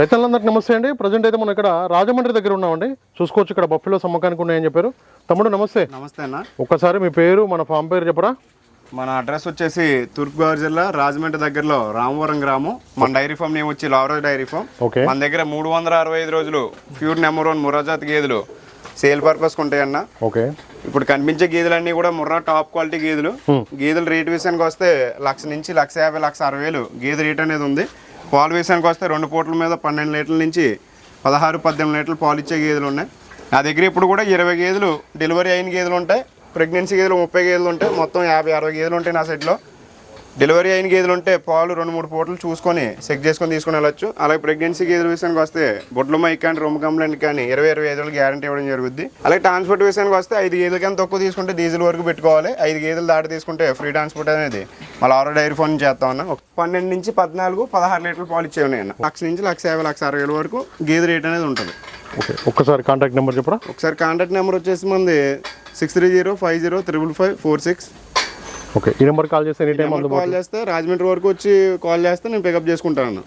రైతులందరికీ నమస్తే అండి. ప్రజెంట్ అయితే మనం ఇక్కడ రాజమండ్రి దగ్గర ఉన్నామండి. చూసుకోవచ్చు ఇక్కడ బఫెలో అమ్మకానికి ఉన్నాయని చెప్పారు. తమ్ముడు నమస్తే. నమస్తే అన్న. ఒక్కసారి మీ పేరు మన ఫామ్ పేరు చెప్పరా? మన అడ్రస్ వచ్చేసి తూర్పుగోదావరి జిల్లా రాజమండ్రి దగ్గరలో రామవరం గ్రామం. మన డైరీ ఫామ్ నేమ్ వచ్చి లావరాజ్ డైరీ ఫామ్. ఓకే. మన దగ్గర 365 రోజులు ప్యూర్ నెంబర్ 1 ముర్రా జాతి గేదెలు సేల్ పర్పస్ ఉంటాయన్న. ఓకే. ఇప్పుడు కనిపించే గేదెలన్నీ కూడా ముర్రా టాప్ క్వాలిటీ గేదెలు. గేదెల రేట్ విషయానికి వస్తే 1,00,000 నుంచి 1,50,000 1,60,000 గేదె రేట్ అనేది ఉంది. పాలు విషయానికి వస్తే 2 పూటల మీద 12 లీటర్ల నుంచి 16-18 లీటర్లు పాలు ఇచ్చే గేదెలు ఉన్నాయి నా దగ్గర. ఇప్పుడు కూడా 20 గేదెలు డెలివరీ అయిన గేదెలు ఉంటాయి, ప్రెగ్నెన్సీ గేదెలు 30 గేదెలు ఉంటాయి, మొత్తం 50-60 గేదెలు ఉంటాయి నా సెట్లో. డెలివరీ అయిన గేదెలు ఉంటే పాలు 2-3 పూటలు చూసుకొని చెక్ చేసుకొని తీసుకొని వెళ్ళొచ్చు. అలాగే ప్రెగ్నెన్సీ గేదెల విషయానికి వస్తే బొడ్ల మైక్ కానీ రొమ్ము కంప్లైంట్ కానీ 20-25 రోజులు గ్యారంటీ ఇవ్వడం జరుగుద్ది. అలాగే ట్రాన్స్పోర్ట్ విషయానికి వస్తే 5 గేదెల కన్నా తక్కువ తీసుకుంటే డీజిల్ వరకు పెట్టుకోవాలి. 5 గేదెలు దాటి తీసుకుంటే ఫ్రీ ట్రాన్స్పోర్ట్ అనేది మళ్ళీ ఆరో డైరీ ఫోన్ చేస్తాం అన్న. 12 నుంచి 14-16 లీటర్లు పాలు ఇచ్చేవి అన్న. 1,00,000 నుంచి 1,50,000 1,60,000 వరకు గేదె రేట్ అనేది ఉంటుంది. ఓకే. ఒక్కసారి కాంటాక్ట్ నెంబర్ చెప్పరా? ఒకసారి కాంటాక్ట్ నెంబర్ వచ్చేసి మంది 6305055546. ఓకే. ఈ నెంబర్ కాల్ చేస్తే ఎనీ టైం కాల్ చేస్తే రాజమండ్రి వరకు వచ్చి కాల్ చేస్తే నేను పికప్ చేసుకుంటాను.